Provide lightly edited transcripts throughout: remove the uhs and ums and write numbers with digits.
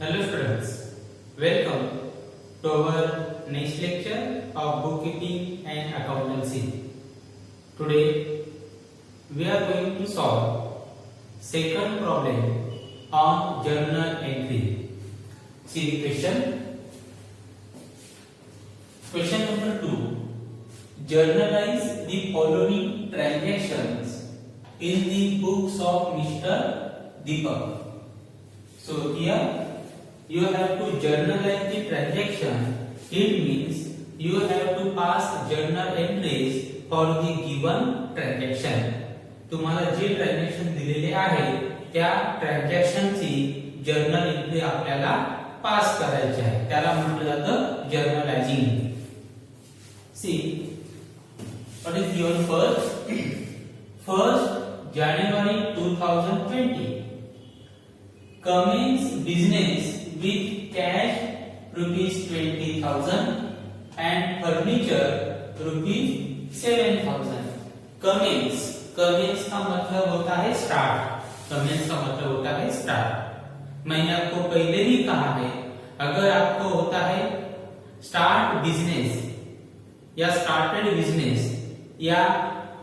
Hello students, welcome to our next lecture of bookkeeping and accountancy. Today we are going to solve second problem on journal entry. See the question. Question number 2. Journalize the following transactions in the books of Mr. Deepak. So here you have to journalize the transaction. It means you have to pass journal entries for the given transaction. तुम्हाला जे transaction दिलेले आहे त्या ट्रान्झॅक्शनची journal entry आपल्याला पास करायची आहे, त्याला म्हटलं जातं journalizing. See what is given first. 1st January 2020 commence business with cash ₹20,000 and furniture ₹7,000. commence का मतलब होता है स्टार्ट. commence का मतलब होता है स्टार्ट. मैंने आपको पहले ही कहा है, अगर आपको होता है स्टार्ट बिजनेस या स्टार्टेड बिजनेस या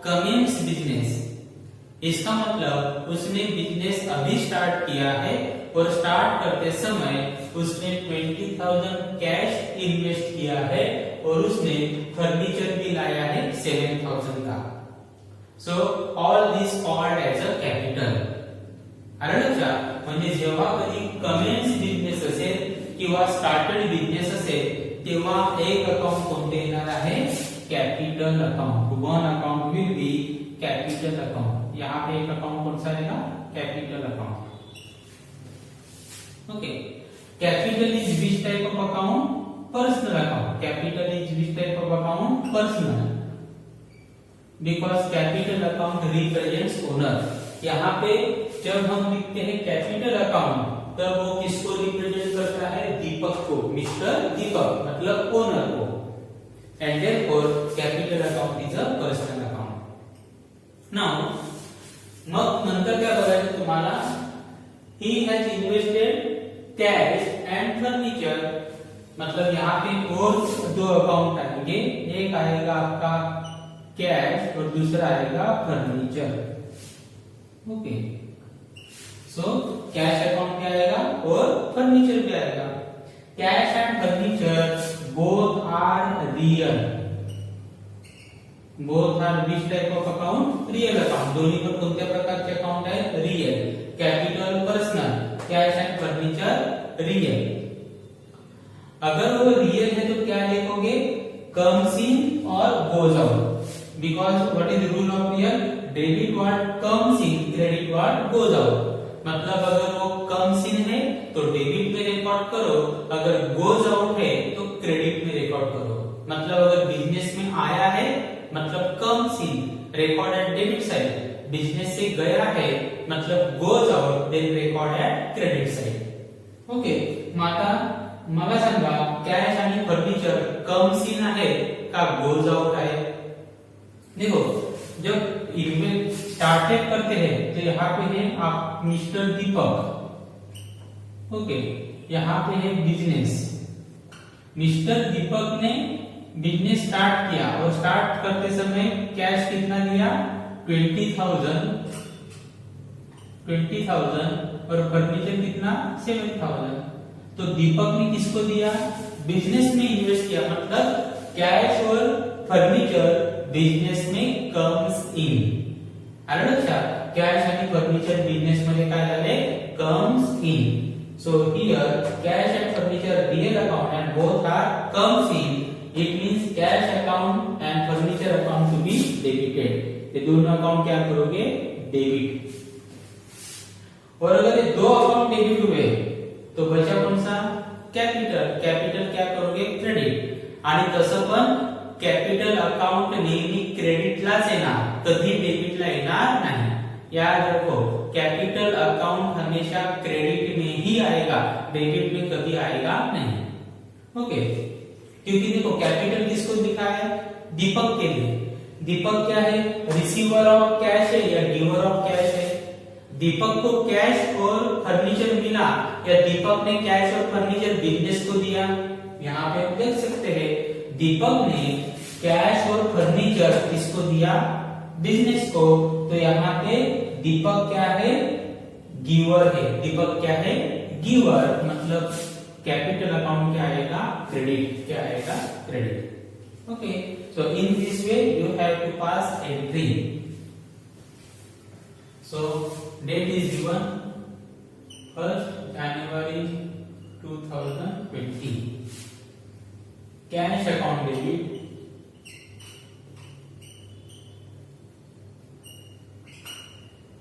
कमेंस बिजनेस, इसका मतलब उसने बिजनेस अभी स्टार्ट किया है और स्टार्ट करते समय उसने 20,000 कैश इन्वेस्ट किया है और उसने फर्नीचर भी लाया है 7,000 का. So all this called as a capital. आलं लक्षात. म्हणजे जेव्हा कधी कमेंस बिझनेस असेल किंवा स्टार्टेड बिझनेस असेल तेव्हा एक अकाउंट कोणते येणार आहे, capital account. One account will B capital account. यहाँ पे एक अकाउंट कौन सा रहेगा, capital account. Okay. Capital is which type of account, personal account. Capital is which type of account, personal. Because capital account represents owner. यहाँ पे जब हम लिखते हैं कैपिटल अकाउंट तब वो किसको रिप्रेजेंट करता है, दीपक को, मिस्टर दीपक मतलब ओनर को. And therefore capital account is a personal account. Now मग नंतर काय बघायचं तुम्हाला, he has invested cash and furniture. मतलब यहाँ पे और दो अकाउंट आएंगे, एक आएगा आपका कैश और दूसरा आएगा furniture. Okay. So cash account क्या आएगा और फर्नीचर भी आएगा. Cash and furniture both are real. Both are which type of account, real account. दोन्ही पण कोणत्या प्रकारचे अकाउंट आहेत, real. Capital personal, cash and furniture real. अगर वो रियल है तो क्या लिखोगे, कम्स इन और goes out. Because what is rule of real, debit what comes in, credit what goes out. मतलब अगर वो कम्स इन है तो डेबिट में रिकॉर्ड करो, अगर गोज आउट है तो क्रेडिट में रिकॉर्ड करो. मतलब अगर बिजनेस में आया है मतलब comes in, record at debit side. Business से गया है मतलब goes out, then record at credit side. Okay. आता मला सांगा, कॅश आणि फर्निचर कम्स इन आहे का गोज आउट आहे. देखो जब इन्वेस्ट स्टार्टेड करते हैं तो यहाँ पे है आप मिस्टर दीपक. ओके. यहाँ पे है बिजनेस. मिस्टर दीपक ने बिजनेस स्टार्ट किया और स्टार्ट करते समय कैश कितना दिया, 20,000 और फर्नीचर कितना, 7,000. तो दीपक ने किसको दिया, बिजनेस में इन्वेस्ट किया. मतलब कैश और फर्नीचर बिजनेस में कम्स इन. आलं लक्षात. कॅश आणि फर्निचर बिजनेस मध्ये काय झाले, comes in. So here cash and furniture real account and both are comes in. It means cash account and furniture account to be debited. ये दोनों account क्या करोगे, डेबिट. और अगर ये दो अकाउंट डेबिट हुए तो बचा कौन सा, कैपिटल. कैपिटल क्या करोगे, क्रेडिट. आणि तसं पण कैपिटल अकाउंट नेहमी क्रेडिटलाच येणार, कधी डेबिटला येणार नाही. याद रखो, कैपिटल अकाउंट हमेशा क्रेडिट में ही आएगा, डेबिट में कभी आएगा नहीं. ओके. क्योंकि देखो कैपिटल किसको दिखा है, दीपक के लिए. दीपक क्या है, रिसीवर ऑफ कैश है या गिवर ऑफ कैश है. दीपक को कैश और फर्नीचर मिला या दीपक ने कैश और फर्नीचर बिजनेस को दिया। यहाँ पे आप देख सकते हैं दीपक ने कैश और फर्नीचर किसको दिया, बिजनेस को। तो यहाँ पे दीपक क्या है, गिवर है। दीपक क्या है, गिवर, मतलब कैपिटल अकाउंट क्या आएगा, क्रेडिट। क्या आएगा, credit. Okay, so in this way you have to pass entry. So date is given 1st January 2020। Cash account debit,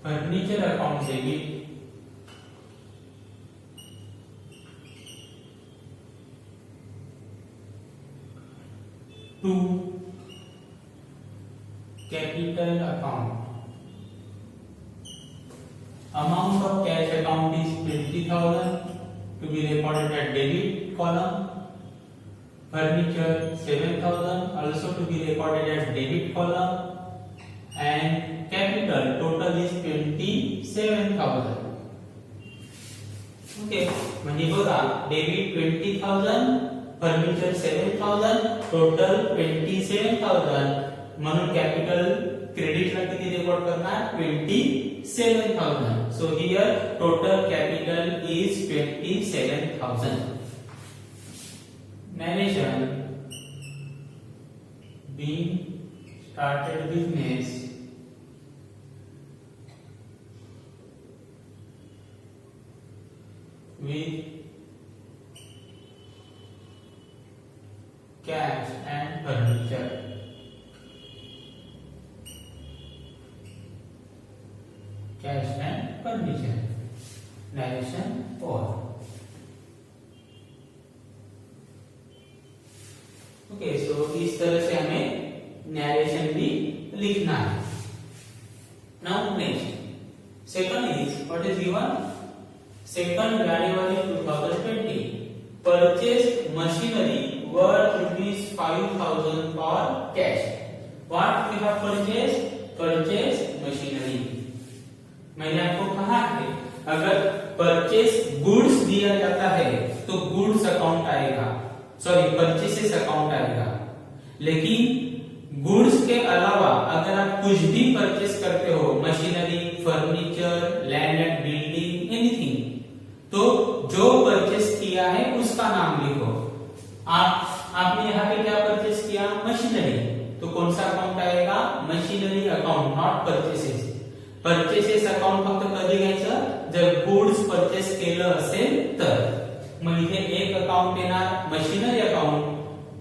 furniture account debit, to capital account. Amount of cash account is 20,000 to be recorded at debit column. Furniture 7,000 also to be recorded as debit column. And capital total is 27,000. Okay, म्हणजे बघा debit 20,000, furniture 7,000, total 27,000, म्हणून capital क्रेडिटला किती record करणार, 27,000. So here total capital is 27,000. Narration: being started business with cash and furniture. Cash and furniture. Narration 4. Okay, सो इस तरह से हमें narration भी लिखना है। Now next, second is what is given, 2nd January 2020 purchase machinery worth ₹5,000 for cash. What we have purchased? Purchase machinery. मैंने आपको कहा है अगर परचेस गुड्स दिया जाता है तो गुड्स अकाउंट आएगा, सॉरी परचेसेस अकाउंट आएगा। लेकिन गुड्स के अलावा अगर आप कुछ भी परचेस करते हो, machinery, furniture, land and building, anything, तो जो परचेस किया है उसका नाम लिखो। आपने यहाँ पे क्या परचेस किया, मशीनरी, तो कौन सा अकाउंट आएगा, machinery account, not purchases. Purchases account फक्त कधी घ्यायचं, जर गुड्स परचेस केलं असेल तर। मग इथे एक अकाउंट येणार मशीनरी अकाउंट,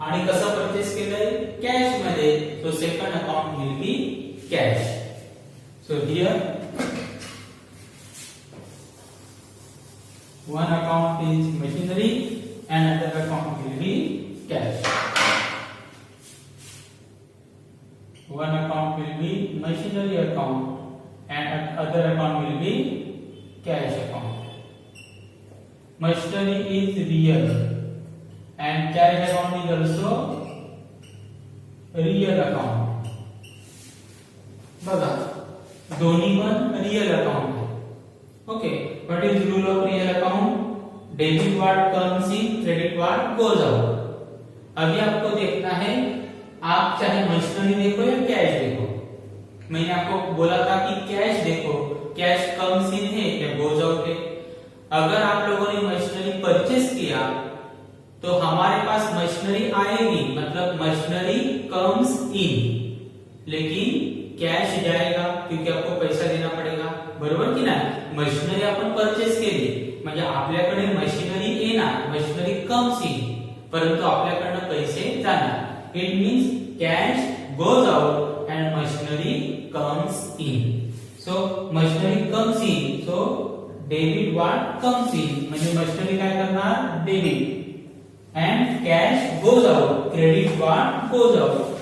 आणि कसं परचेस केलंय, कॅश मध्ये, so second account will B cash. So here one account is machinery and another account will be cash. One account will be machinery account and other account will be cash account. Machinery is real and cash account is also real account. बघा दोन्ही पण real account है. Okay, what is rule of real account, debit what comes in, credit what goes out. अभी आपको देखना है, आप चाहे मशीनरी देखो या कैश देखो. मैंने आपको बोला था कि कैश देखो, कैश कम्स इन है या गोज आउट है. अगर आप लोगों ने मशीनरी परचेस किया तो हमारे पास मशीनरी आएगी, मतलब मशीनरी कम्स इन, लेकिन कैश जाएगा क्योंकि आपको पैसा देना पडेगा, बरोबर की नाही. मशीनरी आपण परचेस केली म्हणजे आपल्याकडे मशीनरी येणार, मशीनरी कम्स इन, परंतु आपल्याकडनं पैसे जाणार. It means cash goes out and machinery comes in. So machinery comes in, so debit what comes इन, म्हणजे मशीनरी काय करणार, debit, and cash goes out, credit what goes out.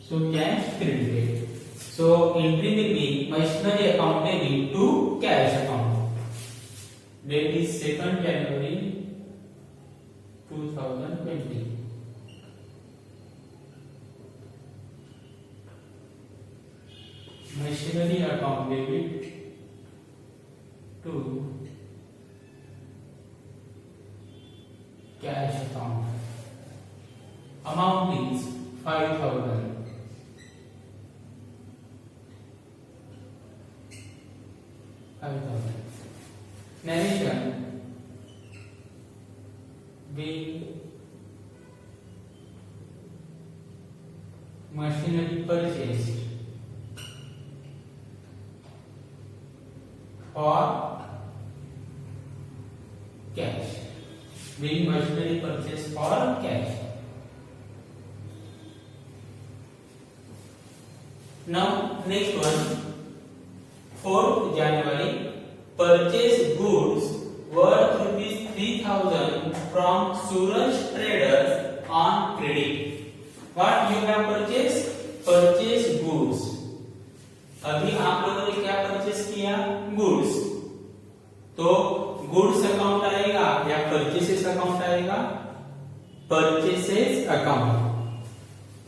So cash credited. So entry will be machinery account debit to cash account. Date is 2nd January 2020. Machinery account debit to cash account. Amount is 5,000. Narration: being machinery purchased for cash. Being machinery purchased for cash. Now next one. 4th January, purchase goods worth rupees 3,000 from Suraj Traders on credit. What you have purchased? Purchase goods. अभी आप लोगों ने क्या purchase किया? Goods. तो goods account आएगा या purchases account आएगा? Purchases account.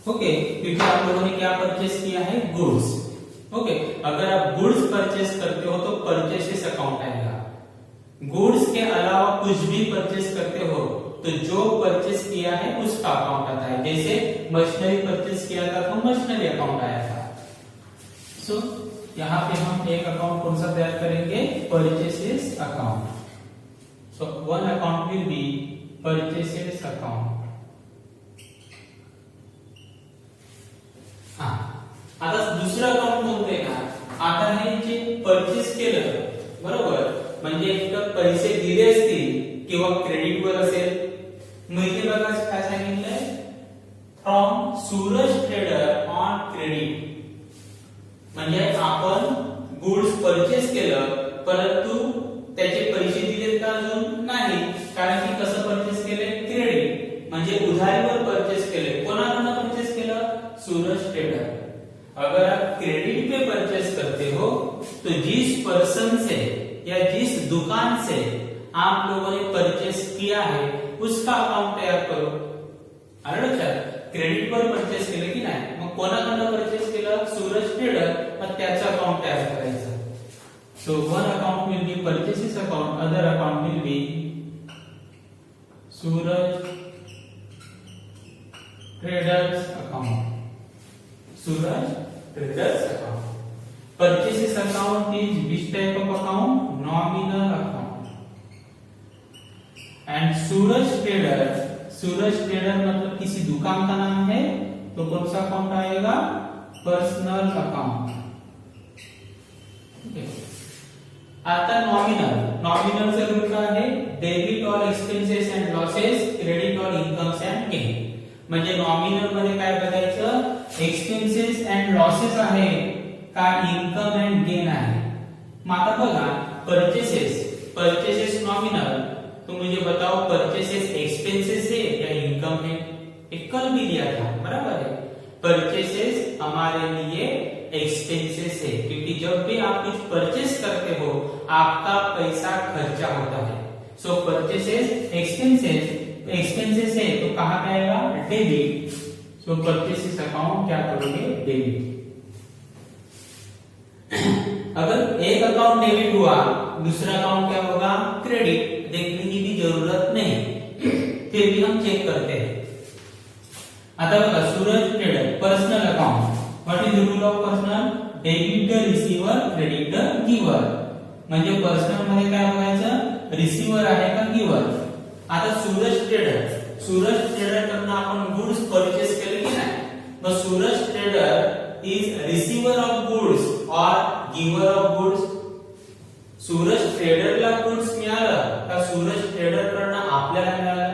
ओके, क्योंकि आप लोगों ने क्या परचेस किया है? गुड्स. ओके, अगर आप गुड्स परचेस करते हो तो परचेसेस अकाउंट आएगा. गुड्स के अलावा कुछ भी परचेस करते हो तो जो परचेस किया है उसका अकाउंट आता है. जैसे मशीनरी परचेस किया था तो मशीनरी अकाउंट आया था. सो यहाँ पे हम एक अकाउंट कौन सा तैयार करेंगे? Purchases account. So one account will B purchases account. हाँ, आता दुसरं अकाउंट कोणतं आहे ना? आता हे जे परचेस केलं, बरोबर, म्हणजे एक पैसे दिले असतील किंवा क्रेडिट वर असेल. मग इथे बघा काय सांगितलंय? From Suraj trader on credit. म्हणजे आपण गुड्स परचेस केलं परंतु त्याचे पैसे दिलेत का? अजून नाही. कारण की कसं परचेस केले? क्रेडिट. म्हणजे उधारीवर परचेस केले. कोणाकडून परचेस केलं? सूरज ट्रेडर. अगर आप क्रेडिट पे परचेस करते हो तो जिस पर्सन से या जिस दुकान से आप लोगों ने परचेस किया है उसका अकाउंट तैयार करो. आलं लक्षात? क्रेडिट पर परचेस केलं की नाही, मग कोणाकडून परचेस केलं? सूरज ट्रेडर. मग त्याचं अकाउंट तयार करायचं. So one account will B purchases account, other account will B Suraj traders account. Suraj Traders account. Purchases account is which type of account? Nominal account. And Suraj Trader मतलब किसी दुकान का नाम है तो कौन सा अकाउंट आएगा? Personal account. आता नॉमिनल से रूल क्या है? Debit all expenses and losses, credit all incomes and gain. म्हणजे नॉमिनल मध्ये काय बघायचं? एक्सपेन्सेस अँड लॉसेस आहे का इन्कम अँड गेन आहे. मग आता बघा परचेसेस नॉमिनल. तो मुझे बताओ परचेसेस एक्सपेंसेस है या इनकम है? एक कल भी दिया था, बराबर है. परचेसेस हमारे लिए एक्सपेंसेस है क्योंकि जब भी आप कुछ परचेस करते हो आपका पैसा खर्चा होता है. सो परचेसेस एक्सपेंसेस है तो कहां पे आएगा? डेबिट. सो परचेसेस अकाउंट क्या करोगे? डेबिट. अगर एक अकाउंट डेबिट हुआ दूसरा अकाउंट क्या होगा? क्रेडिट. देखने की भी जरूरत नहीं, फिर भी हम चेक करते हैं. आता बघा Suraj trader personal account. What is the rule of personal? Debit the receiver, credit the giver. म्हणजे पर्सनल मध्ये काय बघायचं? रिसीवर आहे का गिव्हर. आता सूरज ट्रेडर कडून आपण गुड्स परचेस केले की नाही. मग Suraj trader is receiver of goods और गिव्हर ऑफ गुड्स. सूरज ट्रेडरला गुड्स मिळालं का सूरज ट्रेडर कडून आपल्याला मिळालं?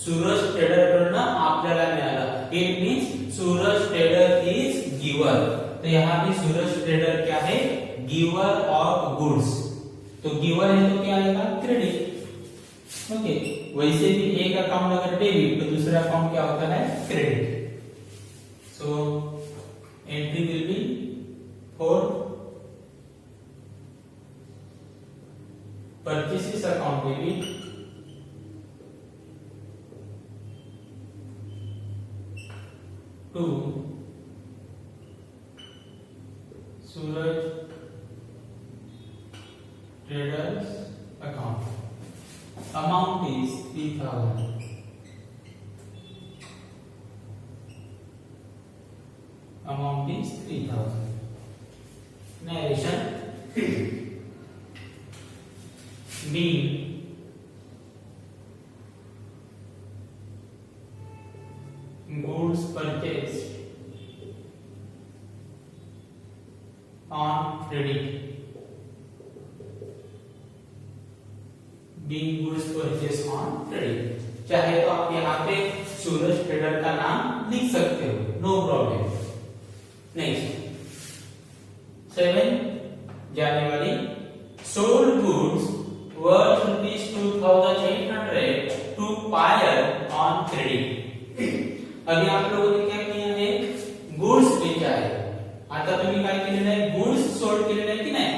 सूरज ट्रेडर कडून आपल्याला मिळालं. It means Suraj trader is giver. तो यहाँ पे सूरज ट्रेडर क्या है? Giver of goods. तो गिवर है तो क्या आएगा? क्रेडिट. ओके, वैसे भी एक अकाउंट अगर डेबिट तो दूसरा अकाउंट क्या होता है? Credit. So entry will B 4. Purchases account will be to Suraj traders account. Amount is 3000. Amount is 3000. Narration. Being goods purchased on credit. Being goods purchased on credit. चाहे तो आप यहाँ पे सूरज ट्रेडर का नाम लिख सकते हो, no problem. Next 7 January sold goods worth ₹2,800 to buyer on credit. अभी आप लोगों ने क्या किया है, गुड्स बेचा है. आता तुम्ही काय केलेलं आहे, गुड्स सोल्ड केलेलं आहे की नाही.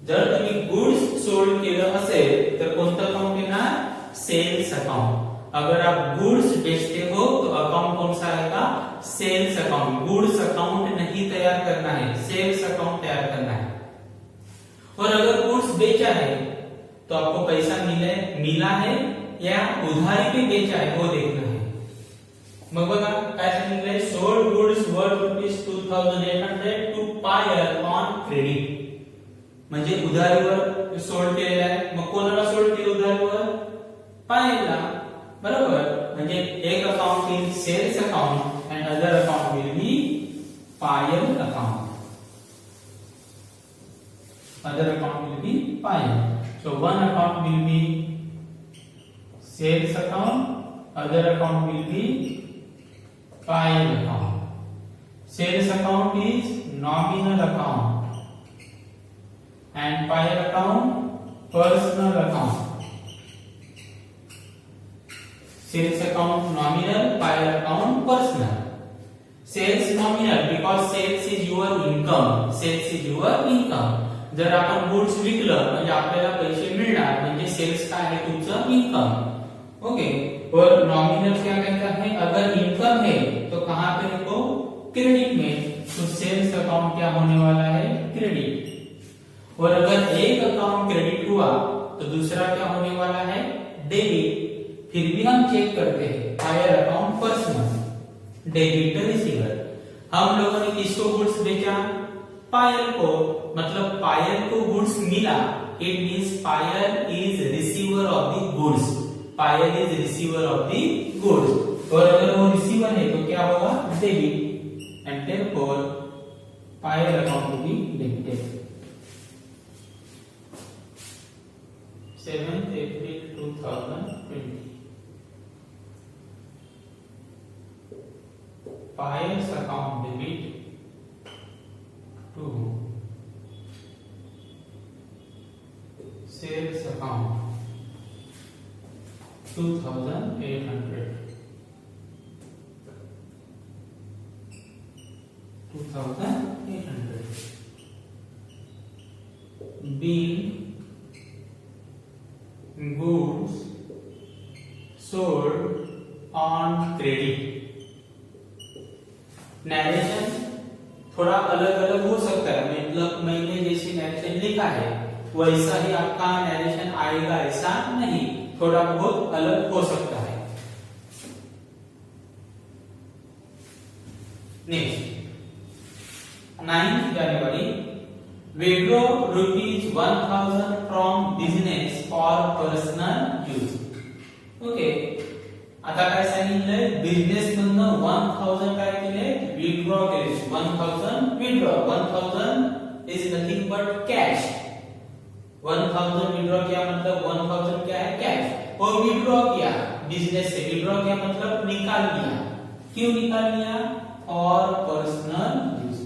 जर तुम्ही गुड्स सोल्ड केलं असेल तर कोणतं अकाउंट येणार, सेल्स अकाउंट. अगर आप गुड्स बेचते हो तो अकाउंट कौन सा रहेगा, सेल्स अकाउंट. गुड्स अकाउंट नहीं तैयार करना है, सेल्स अकाउंट तैयार करना है. और अगर गुड्स बेचा है तो आपको पैसा मिला है या उधारी पे बेचा है वो देखना है. मग बघा काय सांगितलंय, sold goods worth ₹2,800 to buyer on credit. म्हणजे उधारीवर सोल्ड केलेला आहे. मग कोणाला सोल्ड केलं उधारीवर, बायरला. बरोबर. म्हणजे एक account is sales account and other account will be buyer account. Other account will be buyer. So one account will be sales account, other account will be buyer account. Sales account is nominal account and buyer account personal account. Sales account nominal, buyer account personal. Sales nominal because sales is your income. Sales is your income. जर आपण goods विकलं म्हणजे आपल्याला पैसे मिळणार, म्हणजे sales काय आहे, तुमचं इनकम. ओके. और नॉमिनल क्या कहता है, अगर इनकम है तो कहां पे लिखो, क्रेडिट में. तो सेल्स अकाउंट क्या होने वाला है, क्रेडिट. और अगर एक अकाउंट क्रेडिट हुआ तो दूसरा क्या होने वाला है, डेबिट. फिर भी हम चेक करते हैं, buyer account personal, debit receiver. हम लोगों ने किसको गुड्स बेचा, पायल को. मतलब पायल को गुड्स मिला, it means Payal is receiver of the goods. Payal is receiver of the goods. और अगर वो रिसीवर है तो क्या होगा, debit. And therefore Payal account will be debited. 7 April 2020 Payal's account debit to sales account 2,800. 2,800 being goods sold on credit. Narration थोड़ा अलग अलग हो सकता है, मतलब मैंने जैसे नैरेशन लिखा है वैसा ही आपका नैरेशन आएगा ऐसा नहीं, थोड़ा बहुत अलग हो सकता है. Next 9 January withdraw ₹1,000 from business for personal use. Okay. आता काय सांगितलंय, बिझनेस मधनं 1,000 काय केले, विथड्रॉ केले. 1,000 withdraw. 1,000 is nothing but cash. 1,000 withdraw किया मतलब 1,000 क्या है, कैश. और विथड्रॉ किया बिजनेस से, विथड्रॉ किया मतलब निकाल लिया. क्यों निकाल लिया, और पर्सनल यूज.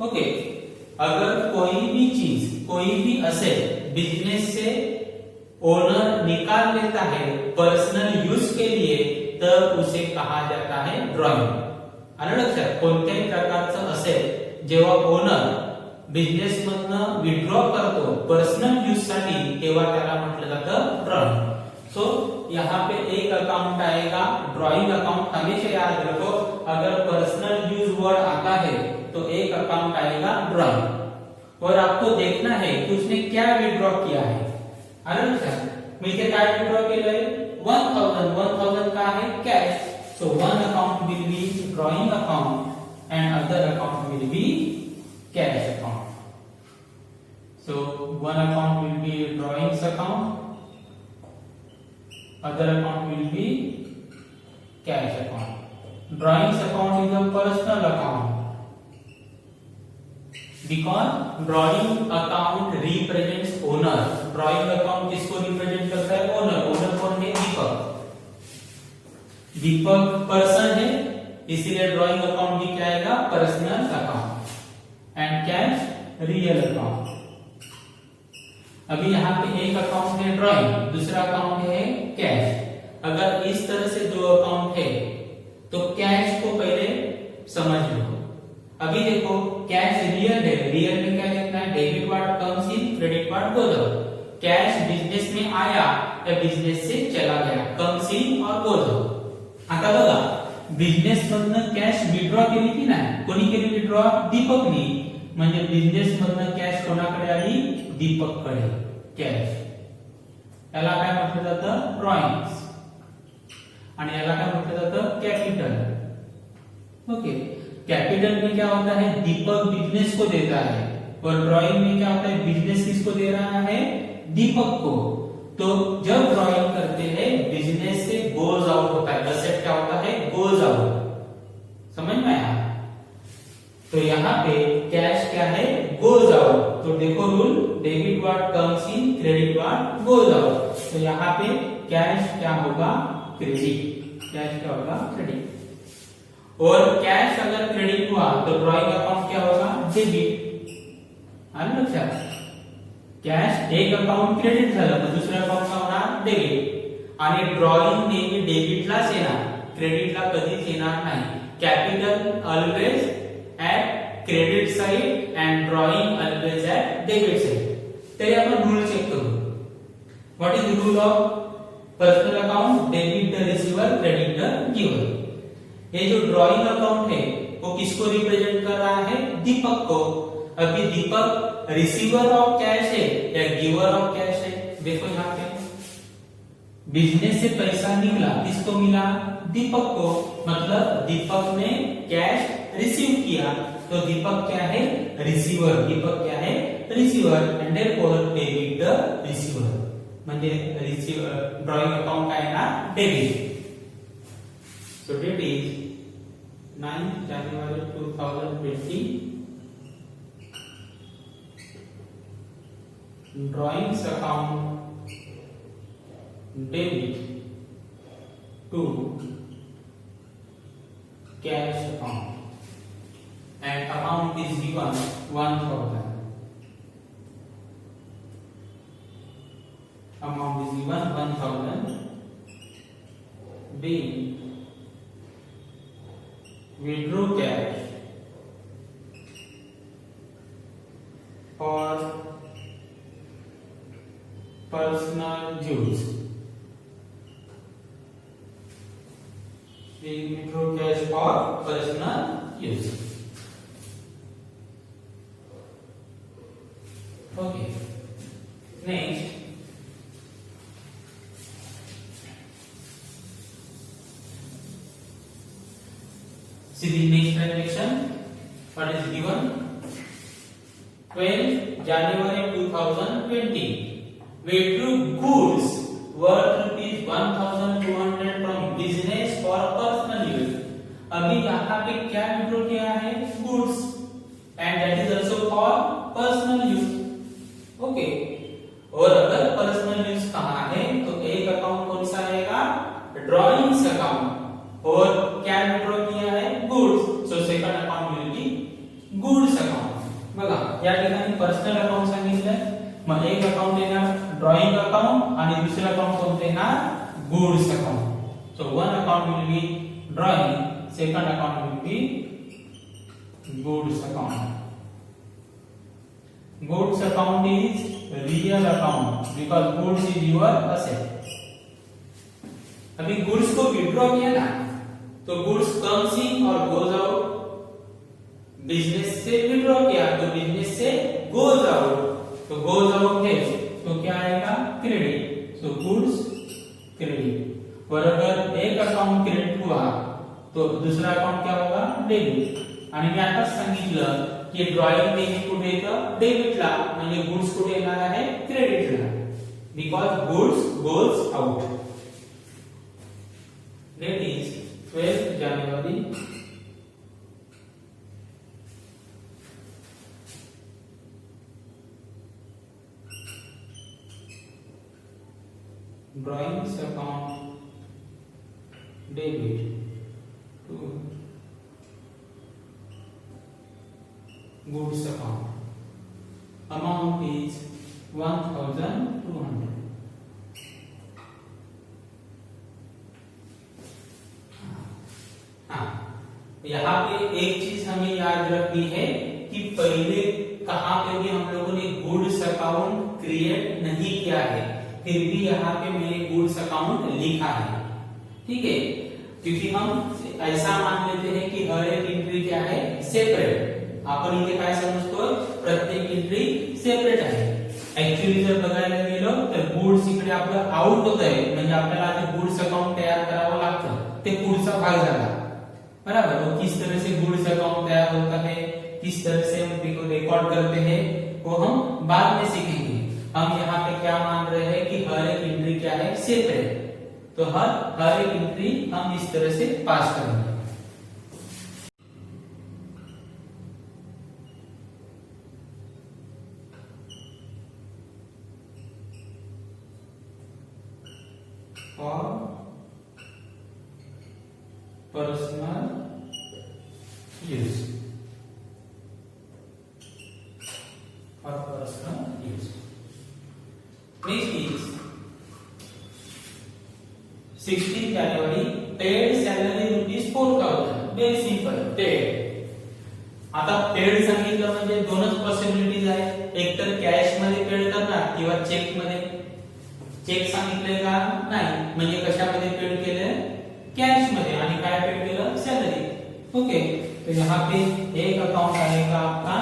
ओके. अगर कोई भी चीज, कोई भी असेट बिजनेस से ओनर निकाल लेता है पर्सनल यूज के लिए, तब उसे कहा जाता है ड्रॉइंग. आलं लक्षात. कोणत्याही प्रकारचं असेट जेव्हा ओनर बिझनेस मधनं विथड्रॉ करतो पर्सनल यूज साठी, तेव्हा त्याला म्हटलं जातं ड्रॉइंग. सो यहाँ पे एक अकाउंट आएगा ड्रॉइंग अकाउंट. हमेशा याद रखो, अगर पर्सनल यूज वर्ड आता है तो एक अकाउंट आएगा ड्रॉइंग. और आपको देखना है कि उसने क्या विड्रॉ किया है। मिलके क्या विड्रॉ केलंय 1000 का है cash, so one account will B drawing account and other account will be cash account. So one account will be drawings account, other account will be cash account. Drawings account is a personal account because drawing account represents owner. Drawing account किसको represent करता है? Owner. Owner कौन है? दीपक. दीपक person है, इसीलिए drawing account भी क्या आएगा? Personal account. And cash real account. अभी यहाँ पे एक अकाउंट है ड्रॉइंग, दूसरा अकाउंट है कैश. अगर इस तरह से दो अकाउंट है तो कैश को पहले समझ लो. अभी देखो कैश रियल है, रियल में क्या देखना है? Debit part comes in, credit part goes out. Cash business में आया या बिझनेस से चला गया, कम्स इन और गोज आउट. आता बघा बिझनेस मधनं कॅश विड्रॉ केली की नाही? कोणी केली विड्रॉ? दीपकनी. म्हणजे बिझनेस मधनं कॅश कोणाकडे आली? दीपककडे कॅश. याला काय म्हटलं जातं? ड्रॉइंग्स. आणि याला काय म्हटलं जातं? कैपिटल. ओके. कैपिटल में क्या होता है? दीपक बिजनेस को देता है और ड्राइंग में क्या होता है? बिजनेस किसको दे रहा है? दीपक को. तो जब ड्राइंग करते हैं बिजनेस से गोज आउट होता है, एसेट क्या होता है? Goes out. समझ में आया? तो यहाँ पे कैश क्या है? Goes out. तो देखो rule, debit part comes in, credit part goes out. तो यहाँ पे कैश क्या होगा? क्रेडिट. कैश क्या होगा? क्रेडिट. और कैश अगर क्रेडिट हुआ तो ड्रॉइंग अकाउंट क्या होगा? डेबिट. आलं लक्षात? कॅश एक अकाउंट क्रेडिट झालं तर दुसऱ्या अकाउंटला होणार डेबिट. आणि ड्रॉइंग नेहमी डेबिटलाच येणार, क्रेडिटला कधीच येणार नाही. Capital always at credit side and drawing always at debit side. तरी आपण रूल चेक करू. What is the rule of personal account? Debit the receiver, credit the giver. ये जो ड्रॉइंग अकाउंट है वो किसको रिप्रेजेंट कर रहा है? दीपक को. अभी दीपक रिसीवर ऑफ कैश है या गिवर ऑफ कैश है? देखो यहाँ पे बिजनेस से पैसा निकला, किसको मिला? दीपक को. मतलब दीपक ने कैश रिसीव किया, तो दीपक क्या है? रिसीवर. दीपक क्या है? Receiver. And therefore debit the receiver. म्हणजे रिसीवर ड्रॉइंग अकाउंट काय ना? Debit. So date is 9 January 2020. Drawings account debit to cash account and amount is given 1000. Amount is given 1000 being withdraw cash for personal use. We withdraw cash for personal use. Okay. Next, see the next transaction. What is given? 12 January 2020. Withdrew goods worth rupees 1200 from business for personal use. अभी यहाँ पे क्या withdraw किया है? Goods. And that is also for personal use. Okay. और अगर personal use कहाँ है तो एक अकाउंट कौन सा आएगा? Drawings account. और क्या विड्रॉ किया है? Goods. So second account will B goods account. बघा या ठिकाणी पर्सनल अकाउंट सांगितलंय, मग एक अकाउंट येणार ड्रॉइंग अकाउंट आणि दुसरं अकाउंट कोणतं येणार? Goods account. So one account will B drawing, second account will be goods account. Goods account is real account because goods is your asset. अभी गुड्स को withdraw किया ना तो गुड्स कम्स इन और गोज आउट. बिजनेस से withdraw किया तो business से गोज आउट, तो गोज आउट है तो क्या आएगा क्रेडिट, सो गुड्स क्रेडिट। और अगर एक अकाउंट क्रेडिट हुआ तो दुसरा अकाउंट क्या होगा डेबिट। आणि मी आता सांगितलं की ड्रॉइंग नेहमी कुठे येतं डेबिटला, म्हणजे गुड्स कुठे येणार आहे क्रेडिटला, because goods goes out. Date is 12 January 2020। Drawings account debit to goods account, amount is 1200। यहाँ पे एक चीज हमें याद रखनी है कि पहले कहां पे भी हम लोगों ने गुड्स अकाउंट क्रिएट नहीं किया है, फिर भी यहाँ पे मैंने गुड्स अकाउंट लिखा है, ठीक है, क्योंकि हम ऐसा मान लेते हैं कि हर एक एंट्री क्या है सेपरेट। आपण इथे काय समजतो प्रत्येक एंट्री सेपरेट आहे। ऍक्च्युअली जर बघायला गेलो तर गुड्स इकडे आपलं आउट होत आहे, म्हणजे आपल्याला आता गुड्स अकाउंट तयार करावं लागतं, ते पुढचा भाग झाला बराबर। तो किस तरह से गुड्स अकाउंट तैयार होता है, किस तरह से हम रिकॉर्ड करते हैं वो हम बाद में सीखेंगे। हम यहाँ पे क्या मान रहे हैं कि हर एक एंट्री क्या है सेपरेट, तो हर एक एंट्री हम इस तरह से पास करेंगे। For personal use, for personal use। Next is 16 January, paid salary ₹4,000। very simple, paid। आता पेड सांगितलं म्हणजे दोनच पॉसिबिलिटीज आहेत, एक तर कॅश मध्ये पेड करणार किंवा चेक मध्ये। चेक सांगितले का नाही, म्हणजे कशामध्ये पेड केले कॅश मध्ये, आणि काय पेड केलं सैलरी। ओके, तो यहाँ पे एक अकाउंट आएगा आपका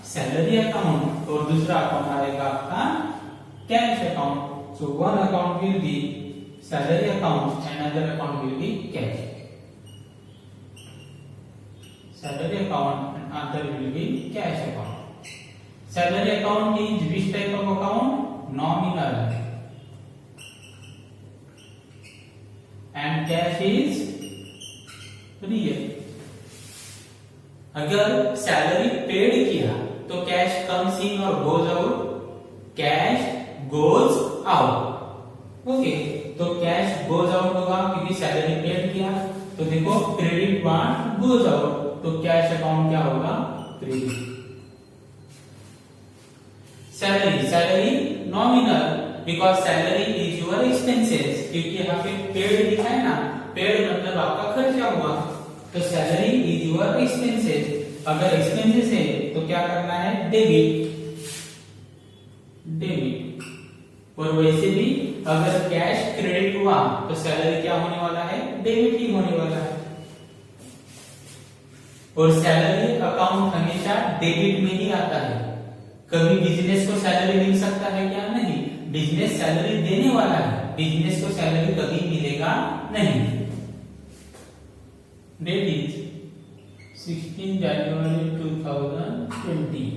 सैलरी अकाउंट और दूसरा अकाउंट आएगा आपका cash account. So one account will B salary account and other account will be cash. Salary account and other will be cash account. Salary account is which type of account, nominal, and cash is real। अगर salary paid किया तो cash comes in और goes out, cash goes out. Okay, तो cash goes out होगा क्योंकि salary paid किया, तो देखो क्रेडिट वन गोज आउट, तो कैश अकाउंट क्या होगा credit. Salary, salary nominal, because salary is your expenses, क्योंकि यहाँ पे पेड लिखा है ना, पेड मतलब आपका खर्चा हुआ, तो सैलरी इज योर एक्सपेंसेस। अगर एक्सपेंसेस है तो क्या करना है डेबिट, डेबिट। और वैसे भी अगर कैश क्रेडिट हुआ तो सैलरी क्या होने वाला है डेबिट ही होने वाला है। और सैलरी अकाउंट हमेशा डेबिट में ही आता है। कभी बिजनेस को सैलरी मिल सकता है क्या, नहीं, बिजनेस सैलरी देने वाला है, बिजनेस को सैलरी कभी मिलेगा नहीं। Date is 16 January 2020।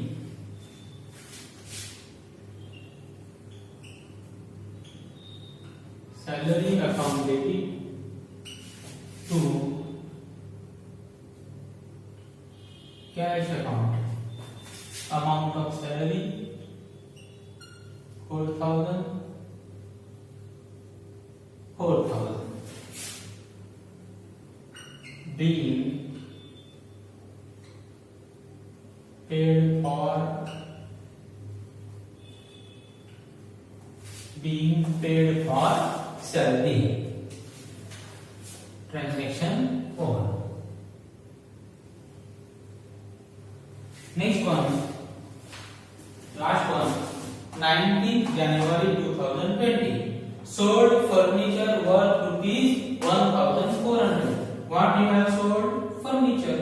Salary account debit to cash account. Amount of salary 4,000 being paid for salary। Transaction over। Next one, last one, 19th January 2020, sold furniture worth ₹1,400। What you have sold? Furniture.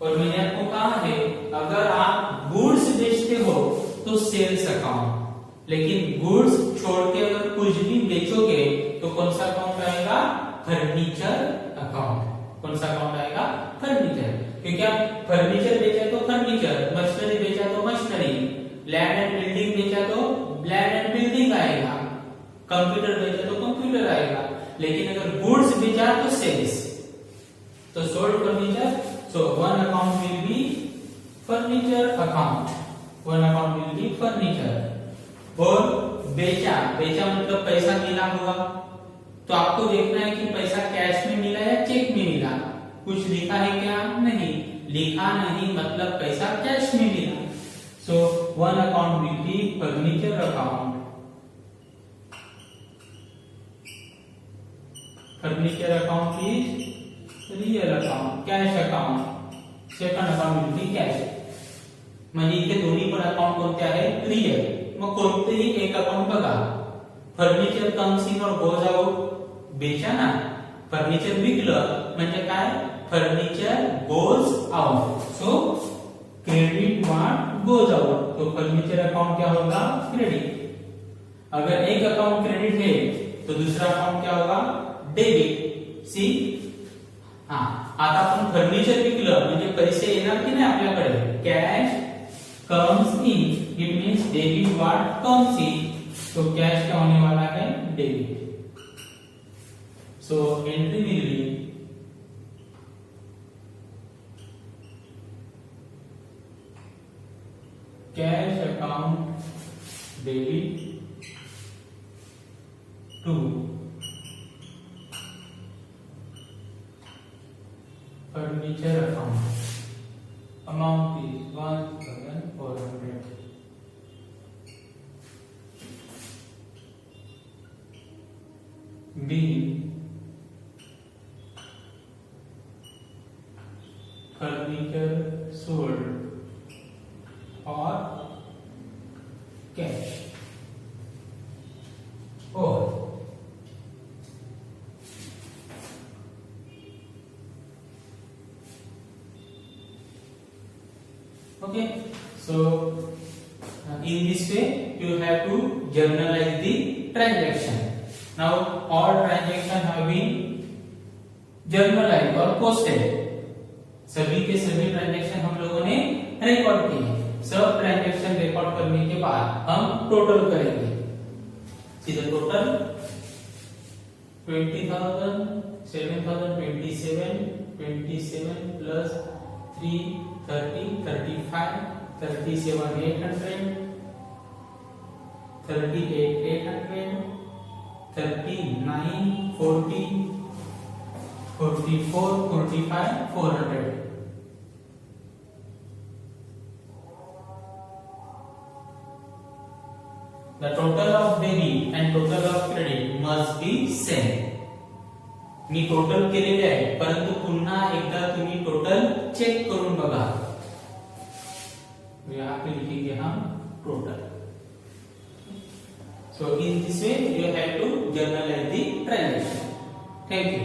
और मैंने आपको कहा है अगर आप good तो sales account. लेकिन goods छोड़ के अगर कुछ भी बेचोगे तो कौन सा अकाउंट आएगा? Furniture account. कौन सा अकाउंट आएगा? फर्नीचर। क्योंकि आप फर्नीचर बेचा तो फर्नीचर, मशीनरी बेचा तो मशीनरी, लैंड एंड बिल्डिंग बेचा तो लैंड एंड बिल्डिंग आएगा, कंप्यूटर बेचा तो कंप्यूटर आएगा। लेकिन अगर गुड्स बेचा तो सेल्स। तो sold furniture, so one account will B furniture account, one account will B furniture. और बेचा, बेचा मतलब पैसा मिला हुआ, तो आपको देखना है कि पैसा कैश में मिला या चेक में मिला। कुछ लिखा है क्या? नहीं लिखा, नहीं मतलब पैसा कैश में मिला। So one account will B furniture account, furniture account is real account, cash account, second account will be cash. म्हणजे इथे दोन्ही पण अकाउंट कोणते आहे? रियल। मग कोणतेही एक अकाउंट बघा, फर्निचर कम्स इन और गोज आउट, बेचा ना, फर्निचर विकलं म्हणजे काय? Furniture goes out, so credit what goes out, तो फर्नीचर अकाउंट क्या होगा? क्रेडिट। अगर एक अकाउंट क्रेडिट है तो दूसरा अकाउंट क्या होगा? डेबिट। सी, हाँ आता आपण फर्निचर विकलं म्हणजे पैसे येणार की नाही आपल्याकडे? Cash comes in, it means debit what comes in, तो कैश क्या होने वाला है? Debit. So entry will be cash account debit to furniture account, amount is 1400। B furniture sold और कैश। और okay, so in this way you have to journalize the transaction. Now all transactions have been journalized और posted, सभी के सभी transaction हम लोगों ने record किए। सब ट्रांजैक्शन रिकॉर्ड करने के बाद हम टोटल करेंगे। सीधा total 20,000, 7,000, 27 plus 3, 30, 35, 37, 800, 38, 800, 39, 40, 44, 45, 400। The total of debit and total of credit must be same. Me total केलेले आहे, परंतु पुन्हा एकदा तुम्ही टोटल चेक करून बघा। यहाँ पे लिखेंगे हम total. So in this way you have to journalize the transaction. Thank you.